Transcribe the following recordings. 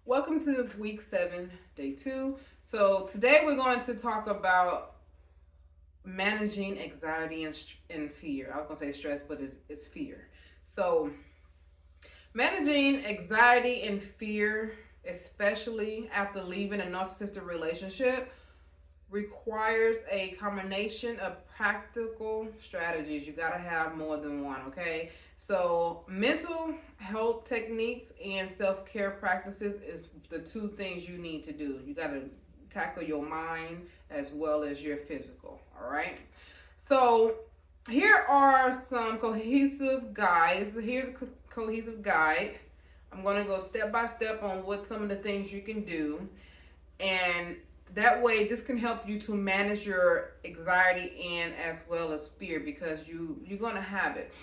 Welcome to week 7, day 2. So, today we're going to talk about managing anxiety and fear. I was going to say stress, but it's fear. So, managing anxiety and fear, especially after leaving a narcissistic relationship, requires a combination of practical strategies. You got to have more than one, okay? So, mental health techniques and self care practices is the two things you need to do. You got to tackle your mind as well as your physical, all right? So, here are some cohesive guides. Here's a cohesive guide. I'm going to go step by step on what some of the things you can do. And that way this can help you to manage your anxiety and as well as fear because you're going to have it.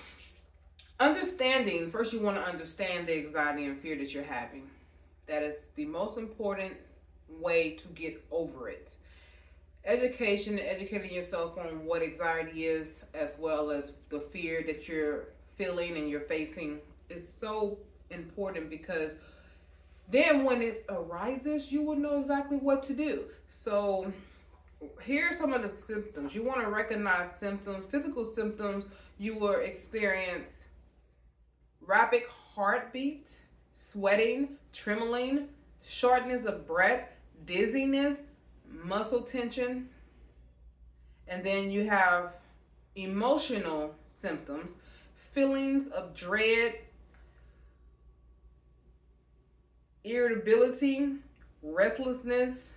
Understanding, first you want to understand the anxiety and fear that you're having. That is the most important way to get over it. Education and educating yourself on what anxiety is as well as the fear that you're feeling and you're facing is so important because then when it arises, you will know exactly what to do. So here are some of the symptoms. You want to recognize symptoms, physical symptoms. You will experience rapid heartbeat, sweating, trembling, shortness of breath, dizziness, muscle tension. And then you have emotional symptoms, feelings of dread, irritability, restlessness,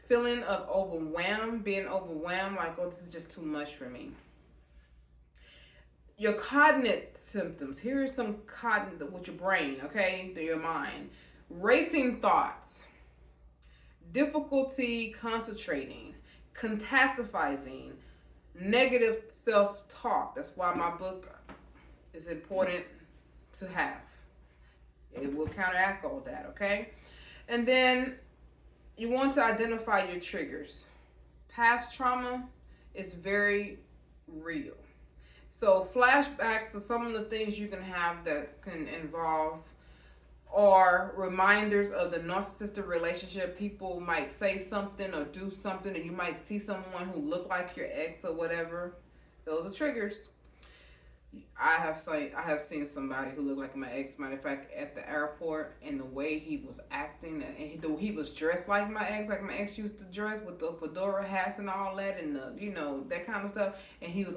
feeling of being overwhelmed, like, oh, this is just too much for me. Your cognitive symptoms. Here are some cognitive with your brain, okay, to your mind. Racing thoughts, difficulty concentrating, catastrophizing, negative self-talk. That's why my book is important to have. It will counteract all that, okay? And then you want to identify your triggers. Past trauma is very real. So flashbacks are some of the things you can have that can involve are reminders of the narcissistic relationship. People might say something or do something, and you might see someone who look like your ex or whatever. Those are triggers. I have seen somebody who looked like my ex. Matter of fact, at the airport, and the way he was acting, and he was dressed like my ex, used to dress with the fedora hats and all that, and that kind of stuff. And he was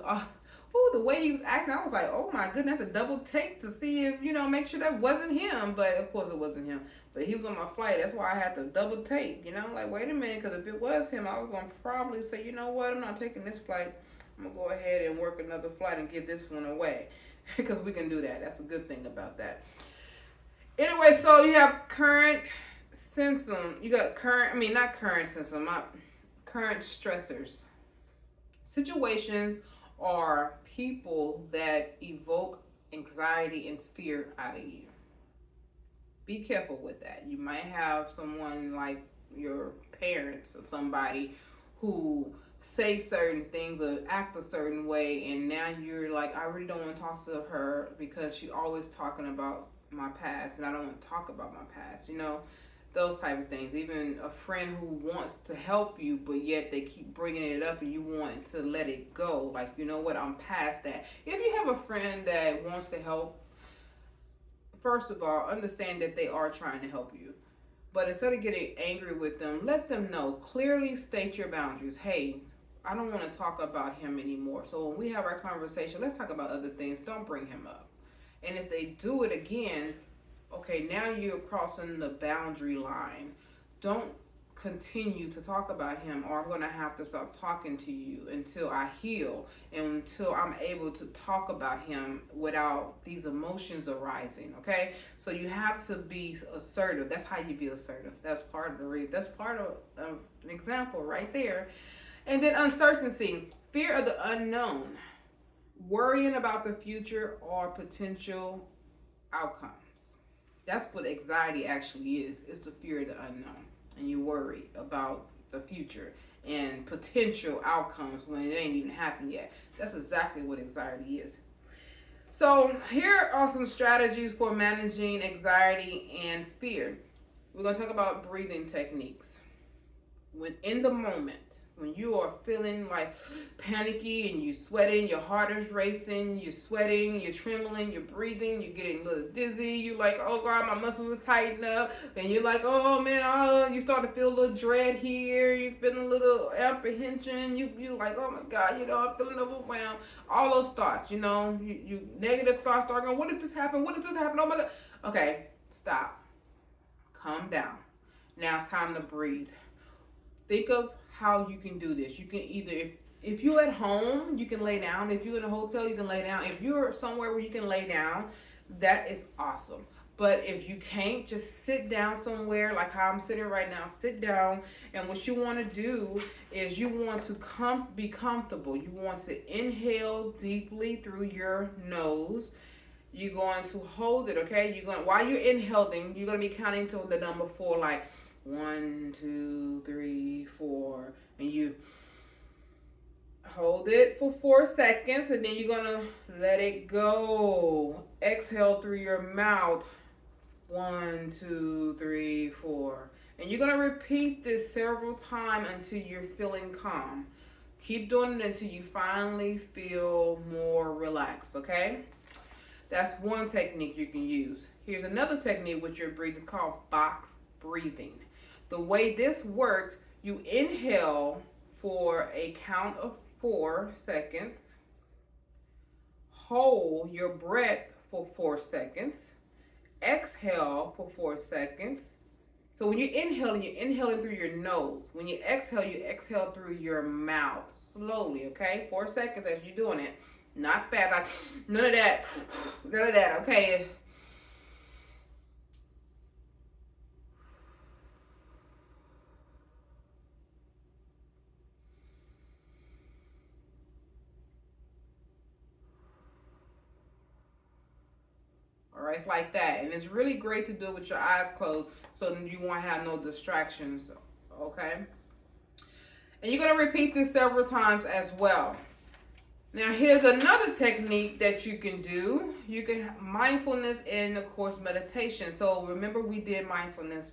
the way he was acting, I was like, oh my goodness, I had to double take to see if make sure that wasn't him. But of course, it wasn't him. But he was on my flight. That's why I had to double take. Like, wait a minute, because if it was him, I was gonna probably say, you know what, I'm not taking this flight. I'm going to go ahead and work another flight and give this one away because we can do that. That's a good thing about that. Anyway, so you have current symptom. You got not current symptom, current stressors. Situations are people that evoke anxiety and fear out of you. Be careful with that. You might have someone like your parents or somebody who say certain things or act a certain way, and now you're like, I really don't want to talk to her because she's always talking about my past, and I don't want to talk about my past. Those type of things. Even a friend who wants to help you, but yet they keep bringing it up, and you want to let it go. Like, you know what? I'm past that. If you have a friend that wants to help, first of all, understand that they are trying to help you. But instead of getting angry with them, let them know. Clearly state your boundaries. Hey, I don't want to talk about him anymore. So when we have our conversation, let's talk about other things. Don't bring him up. And if they do it again, okay, now you're crossing the boundary line. Don't continue to talk about him, or I'm going to have to stop talking to you until I heal and until I'm able to talk about him without these emotions arising. Okay, so you have to be assertive. That's how you be assertive. That's part of an example right there. And then uncertainty, fear of the unknown, worrying about the future or potential outcomes. That's what anxiety actually is. It's the fear of the unknown. And you worry about the future and potential outcomes when it ain't even happened yet. That's exactly what anxiety is. So here are some strategies for managing anxiety and fear. we're going to talk about breathing techniques. When in the moment, when you are feeling like panicky and you're sweating, your heart is racing, you're sweating, you're trembling, you're breathing, you're getting a little dizzy, you're like, oh God, my muscles are tightened up, and you're like, oh man, oh, you start to feel a little dread here, you're feeling a little apprehension, you like, oh my God, I'm feeling overwhelmed, all those thoughts, you negative thoughts start going, what if this happened, oh my God. Okay, stop, calm down. Now it's time to breathe. Think of how you can do this. You can either, if you're at home, you can lay down. If you're in a hotel, you can lay down. If you're somewhere where you can lay down, that is awesome. But if you can't, just sit down somewhere like how I'm sitting right now. Sit down, and what you want to do is you want to be comfortable. You want to inhale deeply through your nose. You're going to hold it, okay? While you're inhaling, you're going to be counting to the number 4, like 1, 2, 3, 4, and you hold it for 4 seconds, and then you're gonna let it go. Exhale through your mouth. 1, 2, 3, 4, and you're gonna repeat this several times until you're feeling calm. Keep doing it until you finally feel more relaxed, okay? That's one technique you can use. Here's another technique with your breathing. It's called box breathing. The way this works, you inhale for a count of 4 seconds, hold your breath for 4 seconds, exhale for 4 seconds. So when you're inhaling through your nose. When you exhale through your mouth slowly, okay? 4 seconds as you're doing it. Not fast, like none of that, okay? Alright, it's like that. And it's really great to do it with your eyes closed so that you won't have no distractions, okay? And you're going to repeat this several times as well. Now, here's another technique that you can do. You can mindfulness and, of course, meditation. So remember, we did mindfulness,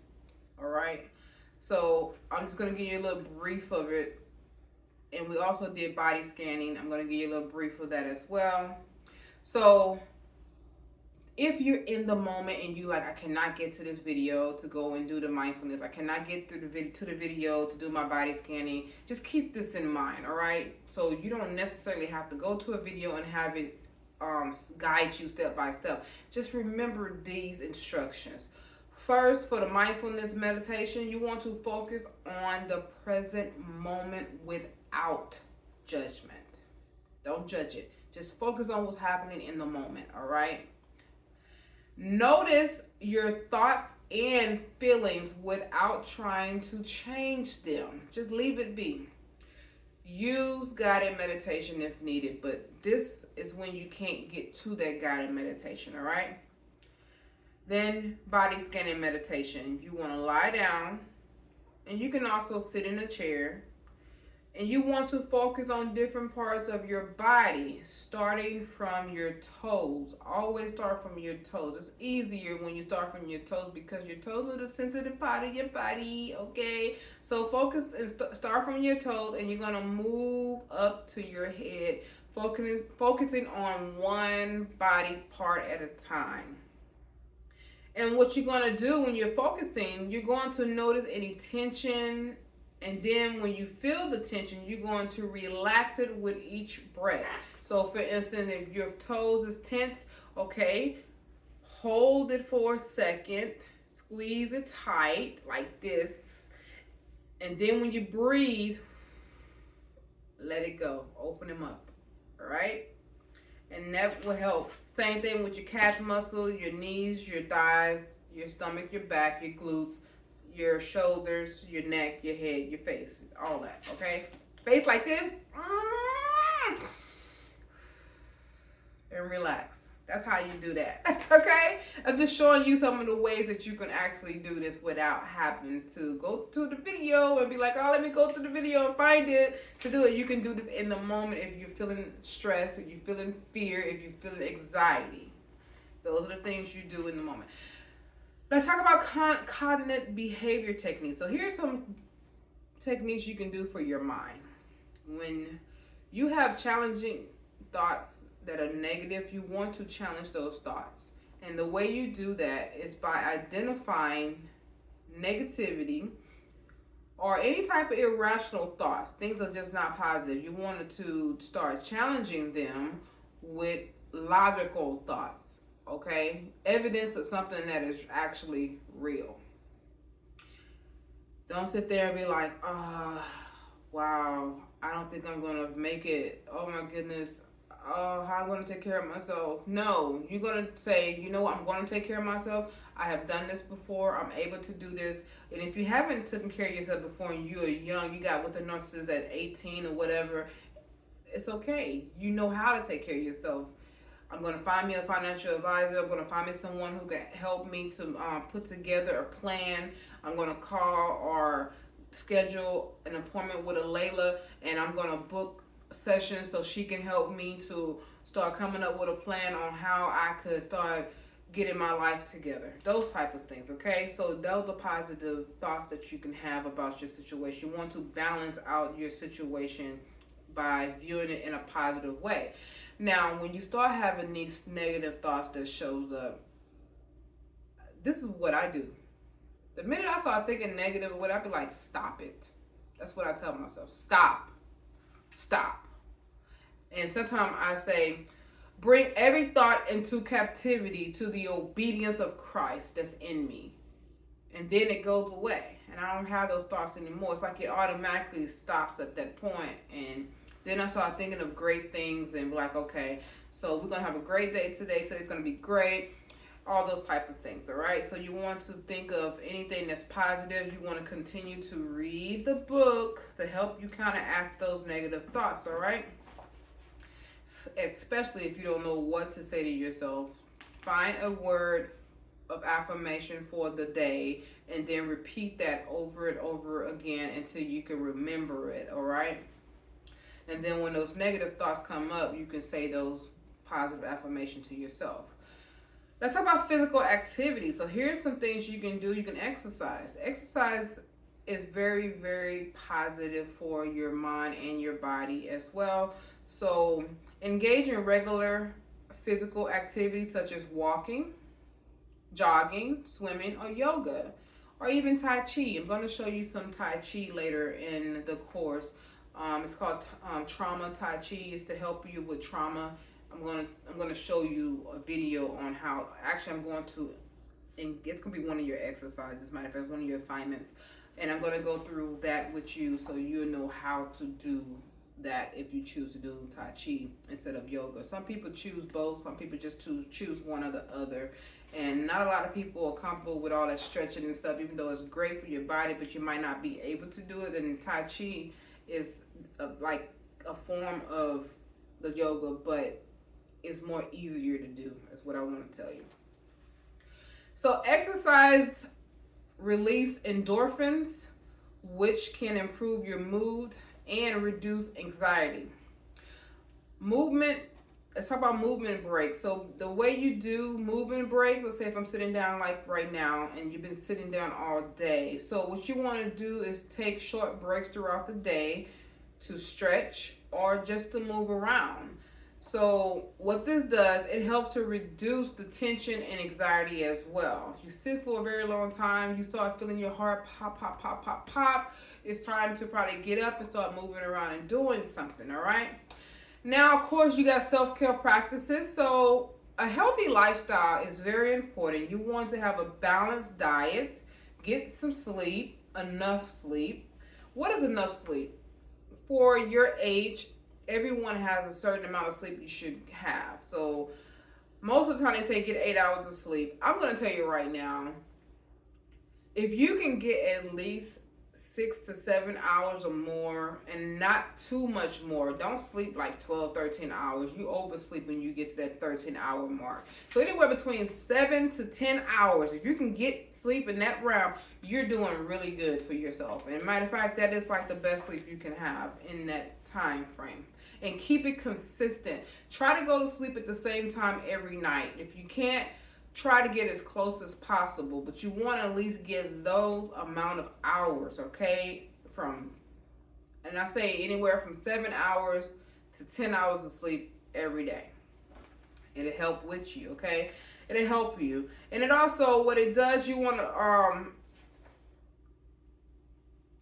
all right? So I'm just going to give you a little brief of it. And we also did body scanning. I'm going to give you a little brief of that as well. So if you're in the moment and you like, I cannot get to this video to go and do the mindfulness, I cannot get through to the video to do my body scanning, just keep this in mind, all right? So you don't necessarily have to go to a video and have it guide you step by step. Just remember these instructions. First, for the mindfulness meditation, you want to focus on the present moment without judgment. Don't judge it. Just focus on what's happening in the moment, all right? Notice your thoughts and feelings without trying to change them. Just leave it be. Use guided meditation if needed, but this is when you can't get to that guided meditation, all right? Then body scanning meditation. You want to lie down, and you can also sit in a chair. And you want to focus on different parts of your body, starting from your toes. Always start from your toes. It's easier when you start from your toes because your toes are the sensitive part of your body, okay? So focus and start from your toes, and you're going to move up to your head, focusing on one body part at a time. And what you're going to do when you're focusing, you're going to notice any tension. And then when you feel the tension, you're going to relax it with each breath. So for instance, if your toes is tense, okay, hold it for a second, squeeze it tight like this. And then when you breathe, let it go, open them up, all right? And that will help. Same thing with your calf muscle, your knees, your thighs, your stomach, your back, your glutes, your shoulders, your neck, your head, your face, all that, okay? Face like this. And relax. That's how you do that, okay? I'm just showing you some of the ways that you can actually do this without having to go to the video and be like, oh, let me go to the video and find it. To do it, you can do this in the moment if you're feeling stress, if you're feeling fear, if you're feeling anxiety. Those are the things you do in the moment. Let's talk about cognitive behavior techniques. So here's some techniques you can do for your mind. When you have challenging thoughts that are negative, you want to challenge those thoughts. And the way you do that is by identifying negativity or any type of irrational thoughts. Things are just not positive. You wanted to start challenging them with logical thoughts, okay? Evidence of something that is actually real. Don't sit there and be like, wow, I don't think I'm going to make it. Oh my goodness. Oh, how am I going to take care of myself? No, you're going to say, you know what, I'm going to take care of myself. I have done this before. I'm able to do this. And if you haven't taken care of yourself before and you're young, you got with the narcissist at 18 or whatever, it's okay. You know how to take care of yourself. I'm going to find me a financial advisor. I'm going to find me someone who can help me to put together a plan. I'm going to call or schedule an appointment with a Layla, and I'm going to book sessions so she can help me to start coming up with a plan on how I could start getting my life together. Those type of things, okay? So those are positive thoughts that you can have about your situation. You want to balance out your situation by viewing it in a positive way. Now, when you start having these negative thoughts that shows up, this is what I do. The minute I start thinking negative or what, I'd be like, stop it. That's what I tell myself. Stop. And sometimes I say, bring every thought into captivity to the obedience of Christ that's in me. And then it goes away. And I don't have those thoughts anymore. It's like it automatically stops at that point. And then I start thinking of great things and be like, okay, so we're going to have a great day today. Today's going to be great. All those type of things, all right? So you want to think of anything that's positive. You want to continue to read the book to help you counteract those negative thoughts, all right? Especially if you don't know what to say to yourself. Find a word of affirmation for the day and then repeat that over and over again until you can remember it, all right? And then when those negative thoughts come up, you can say those positive affirmations to yourself. Let's talk about physical activity. So here's some things you can do. You can exercise. Exercise is very, very positive for your mind and your body as well. So engage in regular physical activities such as walking, jogging, swimming, or yoga, or even Tai Chi. I'm going to show you some Tai Chi later in the course. It's called Trauma Tai Chi. It's to help you with trauma. I'm going to show you a video on how. Actually, I'm going to, and it's going to be one of your exercises. Matter of fact, one of your assignments, and I'm going to go through that with you so you'll know how to do that if you choose to do Tai Chi instead of yoga. Some people choose both. Some people just choose one or the other. And not a lot of people are comfortable with all that stretching and stuff, even though it's great for your body, but you might not be able to do it. And Tai Chi is like a form of the yoga, but it's more easier to do, is what I want to tell you. So exercise release endorphins, which can improve your mood and reduce anxiety. Movement, let's talk about movement breaks. So the way you do movement breaks, let's say if I'm sitting down like right now and you've been sitting down all day. So what you want to do is take short breaks throughout the day to stretch or just to move around. So what this does, it helps to reduce the tension and anxiety as well. You sit for a very long time, you start feeling your heart pop, pop, pop, pop, pop. It's time to probably get up and start moving around and doing something, all right? Now, of course, you got self-care practices. So a healthy lifestyle is very important. You want to have a balanced diet, get some sleep, enough sleep. What is enough sleep? For your age, everyone has a certain amount of sleep you should have. So most of the time they say get 8 hours of sleep. I'm going to tell you right now, if you can get at least 6 to 7 hours or more and not too much more, don't sleep like 12, 13 hours. You oversleep when you get to that 13-hour mark. So anywhere between 7 to 10 hours, if you can get sleep in that realm, you're doing really good for yourself. And matter of fact, that is like the best sleep you can have in that time frame. And keep it consistent. Try to go to sleep at the same time every night. If you can't, try to get as close as possible, but you want to at least get those amount of hours, okay? And I say anywhere from 7 hours to 10 hours of sleep every day. It'll help with you, okay? It'll help you. And it also, what it does, you want to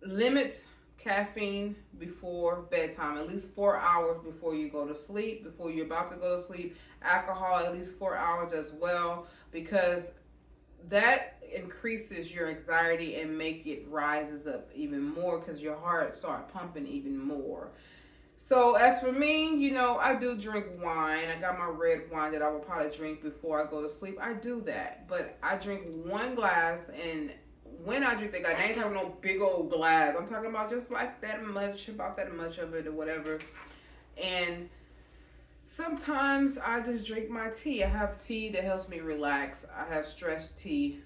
limit caffeine before bedtime, at least 4 hours before you go to sleep, before you're about to go to sleep. Alcohol, at least 4 hours as well, because that increases your anxiety and make it rises up even more because your heart start pumping even more. So as for me, you know, I do drink wine. I got my red wine that I will probably drink before I go to sleep. I do that, but I drink one glass, and when I drink that glass, I ain't talking no big old glass. I'm talking about just like that much, about that much of it or whatever. And sometimes I just drink my tea. I have tea that helps me relax. I have stress tea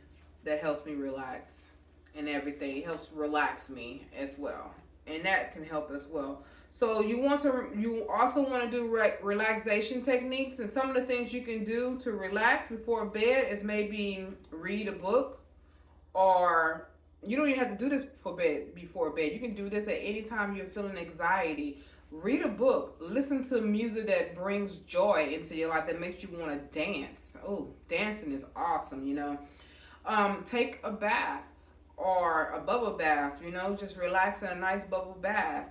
that helps me relax and everything. It helps relax me as well, and that can help as well. So you also want to do relaxation techniques, and some of the things you can do to relax before bed is maybe read a book, or you don't even have to do this before bed. You can do this at any time you're feeling anxiety. Read a book, listen to music that brings joy into your life, that makes you want to dance. Oh, dancing is awesome, you know. Take a bath or a bubble bath, you know, just relax in a nice bubble bath,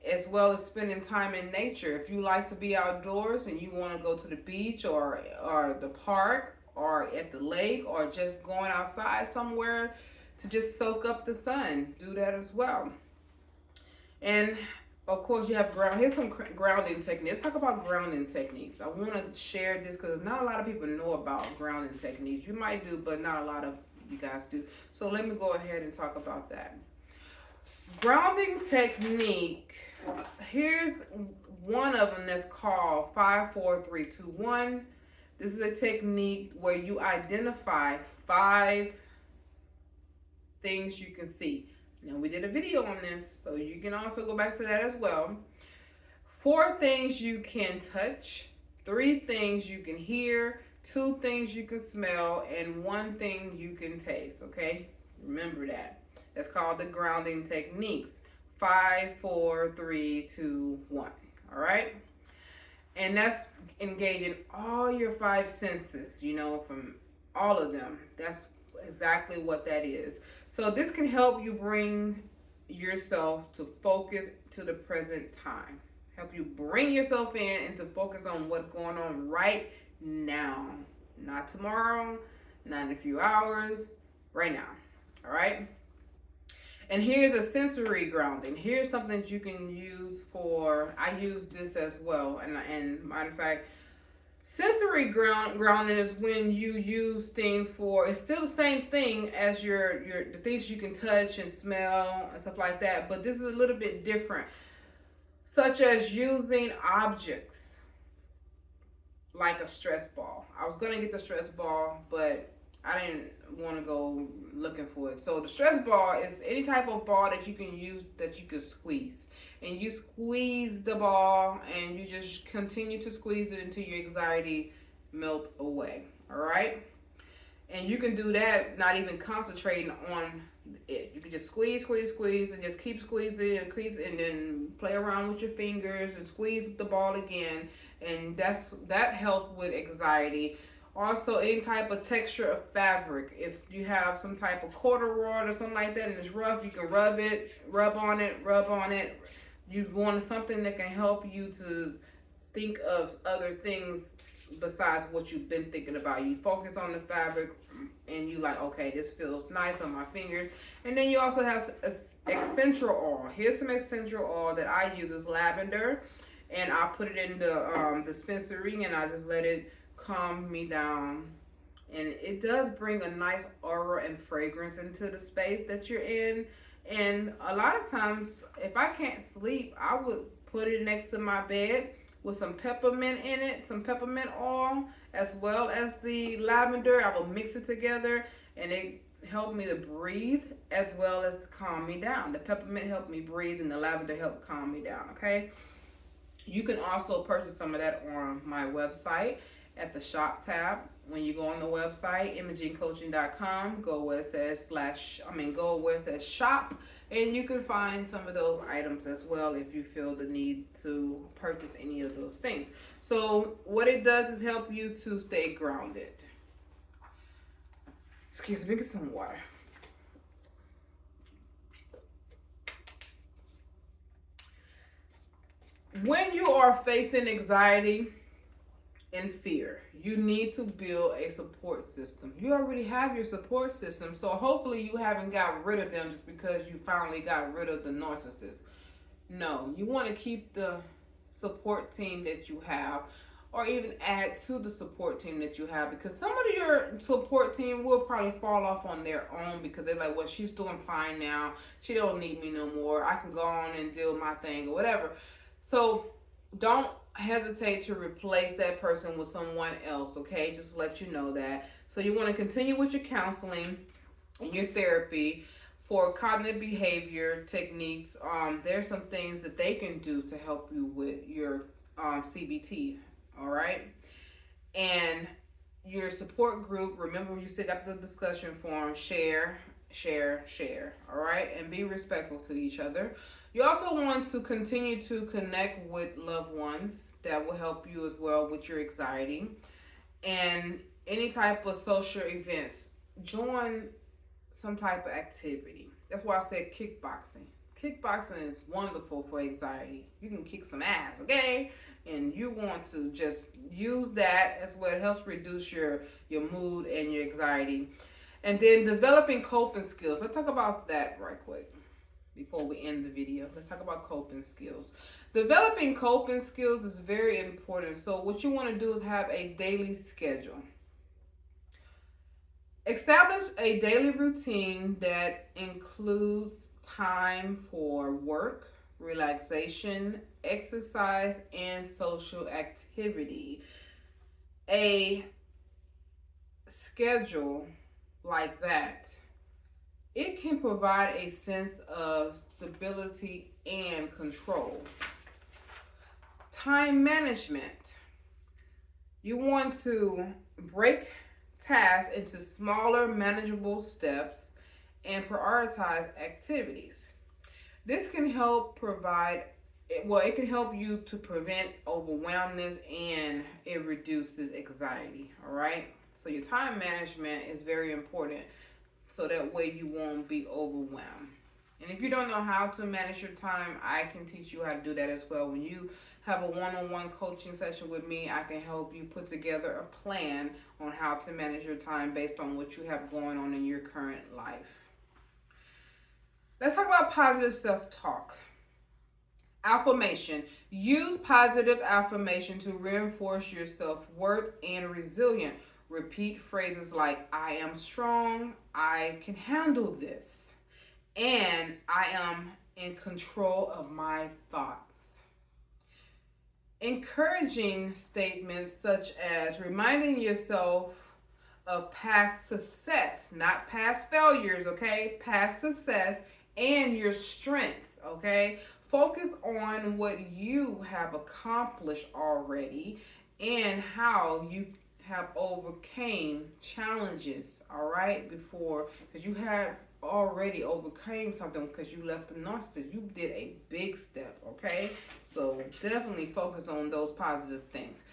as well as spending time in nature. If you like to be outdoors and you want to go to the beach or the park or at the lake or just going outside somewhere to just soak up the sun, do that as well. And of course, you have here's some grounding techniques. Let's talk about grounding techniques. I want to share this because not a lot of people know about grounding techniques. You might do, but not a lot of you guys do. So let me go ahead and talk about that. Grounding technique. Here's one of them that's called 5, 4, 3, 2, 1. This is a technique where you identify 5 things you can see. Now, we did a video on this, so you can also go back to that as well. 4 things you can touch, 3 things you can hear, 2 things you can smell, and 1 thing you can taste, okay? Remember that. That's called the grounding techniques. 5, 4, 3, 2, 1. All right? And that's engaging all your 5 senses, you know, from all of them. That's exactly what that is. So this can help you bring yourself to focus to the present time. Help you bring yourself in and to focus on what's going on right now. Not tomorrow, not in a few hours, right now. All right? And here's a sensory grounding. Here's something that you can use for, I use this as well. And matter of fact, sensory grounding is when you use things for, it's still the same thing as the things you can touch and smell and stuff like that, but this is a little bit different, such as using objects like a stress ball. I was gonna get the stress ball, but I didn't want to go looking for it. So the stress ball is any type of ball that you can use that you can squeeze. And you squeeze the ball and you just continue to squeeze it until your anxiety melt away. All right? And you can do that not even concentrating on it. You can just squeeze, and just keep squeezing and then play around with your fingers and squeeze the ball again. And that helps with anxiety. Also, any type of texture of fabric. If you have some type of corduroy or something like that and it's rough, you can rub on it. You want something that can help you to think of other things besides what you've been thinking about. You focus on the fabric and you like, okay, this feels nice on my fingers. And then you also have essential oil. Here's some essential oil that I use. Is lavender, and I put it in the dispensary and I just let it calm me down, and it does bring a nice aura and fragrance into the space that you're in. And a lot of times if I can't sleep, I would put it next to my bed with some peppermint in it, some peppermint oil, as well as the lavender. I will mix it together and it helped me to breathe as well as to calm me down. The peppermint helped me breathe and the lavender helped calm me down, okay? You can also purchase some of that on my website at the shop tab. When you go on the website, imagingcoaching.com, go where it says shop, and you can find some of those items as well if you feel the need to purchase any of those things. So what it does is help you to stay grounded. Excuse me, get some water. When you are facing anxiety and fear, you need to build a support system. You already have your support system, so hopefully you haven't got rid of them just because you finally got rid of the narcissist. No, you want to keep the support team that you have, or even add to the support team that you have, because some of your support team will probably fall off on their own because they're like, well, she's doing fine now. She don't need me no more. I can go on and do my thing or whatever. So don't hesitate to replace that person with someone else, okay? Just let you know that. So you want to continue with your counseling and your therapy for cognitive behavior techniques. There's some things that they can do to help you with your CBT, all right? And your support group, remember you still got the discussion forum, share, all right? And be respectful to each other. You also want to continue to connect with loved ones that will help you as well with your anxiety. And any type of social events, join some type of activity. That's why I said kickboxing. Kickboxing is wonderful for anxiety. You can kick some ass, okay? And you want to just use that as well. It helps reduce your mood and your anxiety. And then developing coping skills. Let's talk about that right quick before we end the video. Let's talk about coping skills. Developing coping skills is very important. So what you want to do is have a daily schedule. Establish a daily routine that includes time for work, relaxation, exercise, and social activity. A schedule like that, it can provide a sense of stability and control. Time management. You want to break tasks into smaller, manageable steps and prioritize activities. This can help it can help you to prevent overwhelmness, and it reduces anxiety, all right? So your time management is very important, so that way you won't be overwhelmed. And if you don't know how to manage your time, I can teach you how to do that as well. When you have a one-on-one coaching session with me, I can help you put together a plan on how to manage your time based on what you have going on in your current life. Let's talk about positive self-talk. Affirmation. Use positive affirmation to reinforce your self-worth and resilience. Repeat phrases like, I am strong, I can handle this, and I am in control of my thoughts. Encouraging statements such as reminding yourself of past success, not past failures, okay? Past success and your strengths, okay? Focus on what you have accomplished already and how you have overcame challenges, all right, before, because you have already overcame something because you left the narcissist. You did a big step, okay? So definitely focus on those positive things.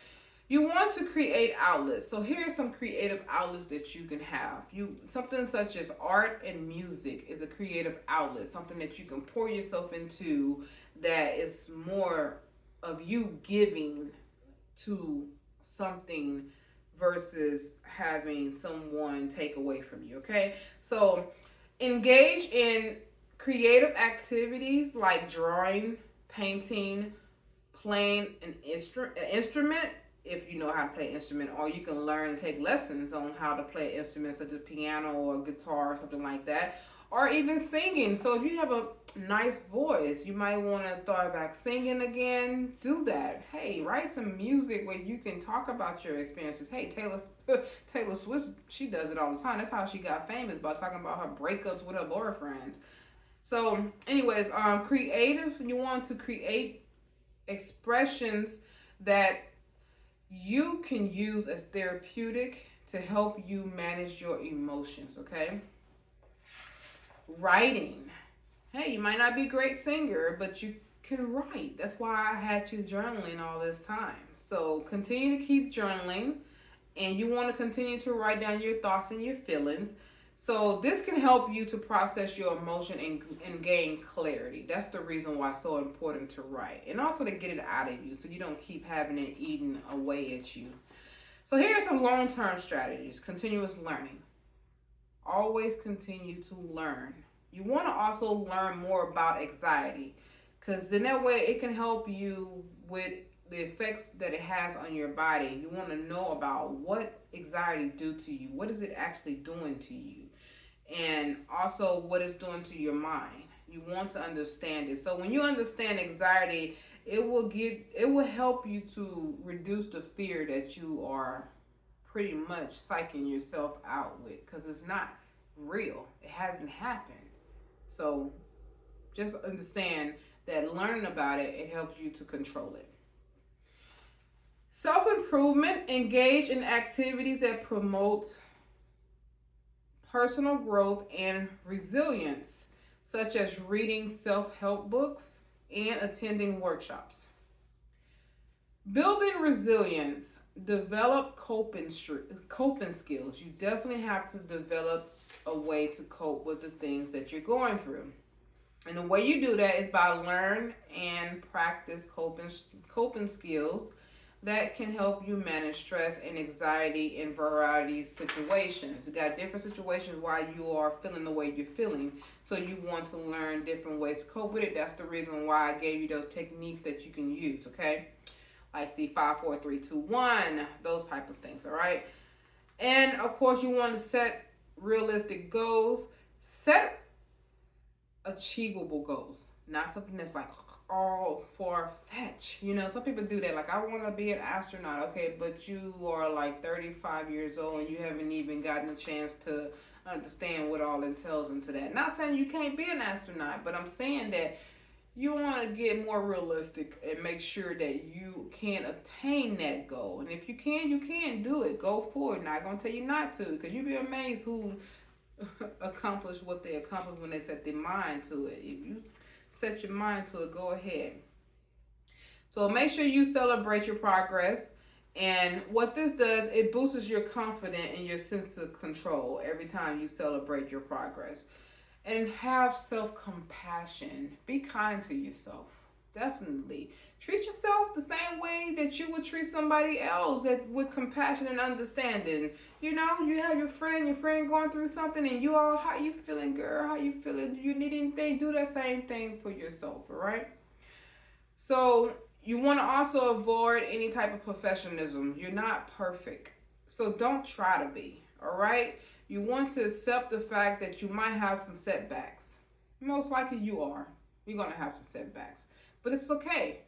You want to create outlets. So here are some creative outlets that you can have. Something such as art and music is a creative outlet, something that you can pour yourself into that is more of you giving to something versus having someone take away from you, okay? So engage in creative activities like drawing, painting, playing an instrument if you know how to play an instrument, or you can learn and take lessons on how to play instruments such as piano or guitar or something like that, or even singing. So if you have a nice voice, you might want to start back singing again. Do that. Hey, write some music where you can talk about your experiences. Hey, Taylor Swift, she does it all the time. That's how she got famous, by talking about her breakups with her boyfriend. So anyways, creative, you want to create expressions that you can use as therapeutic to help you manage your emotions, okay? Writing. Hey, you might not be a great singer, but you can write. That's why I had you journaling all this time. So continue to keep journaling, and you want to continue to write down your thoughts and your feelings. So this can help you to process your emotion and gain clarity. That's the reason why it's so important to write. And also to get it out of you so you don't keep having it eating away at you. So here are some long-term strategies. Continuous learning. Always continue to learn. You want to also learn more about anxiety, because then that way it can help you with the effects that it has on your body. You want to know about what anxiety do to you. What is it actually doing to you? And also what it's doing to your mind. You want to understand it. So when you understand anxiety, it will help you to reduce the fear that you are pretty much psyching yourself out with, because it's not real. It hasn't happened. So just understand that learning about it, it helps you to control it. Self-improvement. Engage in activities that promote personal growth and resilience, such as reading self-help books and attending workshops. Building resilience. Develop coping skills. You definitely have to develop a way to cope with the things that you're going through. And the way you do that is by learn and practice coping skills that can help you manage stress and anxiety in variety of situations. You got different situations why you are feeling the way you're feeling. So you want to learn different ways to cope with it. That's the reason why I gave you those techniques that you can use, okay? Like the 5, 4, 3, 2, 1, those type of things, all right? And of course, you want to set realistic goals. Set achievable goals, not something that's like all far-fetched. You know, some people do that. Like, I want to be an astronaut. Okay, but you are like 35 years old and you haven't even gotten a chance to understand what all entails into that. Not saying you can't be an astronaut, but I'm saying that you want to get more realistic and make sure that you can attain that goal. And if you can do it. Go for it. Not going to tell you not to, because you'll be amazed who accomplish what they accomplish when they set their mind to it. If you set your mind to it, go ahead. So make sure you celebrate your progress. And what this does, it boosts your confidence and your sense of control every time you celebrate your progress. And have self-compassion. Be kind to yourself. Definitely. Treat yourself the same way that you would treat somebody else, that with compassion and understanding. You know, you have your friend going through something, and you all, how you feeling, girl? How you feeling? Do you need anything? Do that same thing for yourself, all right? So you want to also avoid any type of perfectionism. You're not perfect. So don't try to be, all right? You want to accept the fact that you might have some setbacks. Most likely you are. You're going to have some setbacks. But it's okay.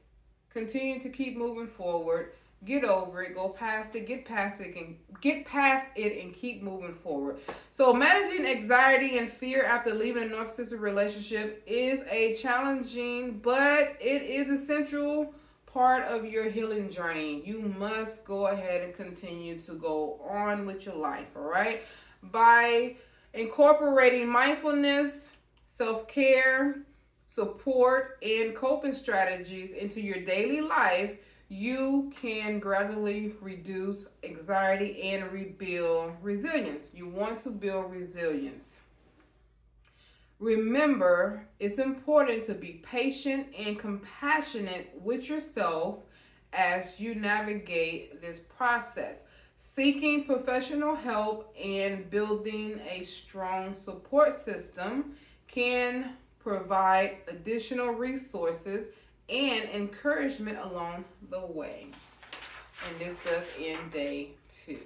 Continue to keep moving forward. Get over it. Go past it. Get past it and keep moving forward. So managing anxiety and fear after leaving a narcissistic relationship is a challenging, but it is a central part of your healing journey. You must go ahead and continue to go on with your life, all right? By incorporating mindfulness, self-care, support, and coping strategies into your daily life, you can gradually reduce anxiety and rebuild resilience. You want to build resilience. Remember, it's important to be patient and compassionate with yourself as you navigate this process. Seeking professional help and building a strong support system can provide additional resources and encouragement along the way. And this does end day 2.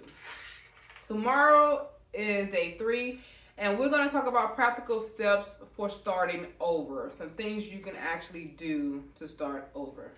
Tomorrow is day 3, and we're going to talk about practical steps for starting over. Some things you can actually do to start over.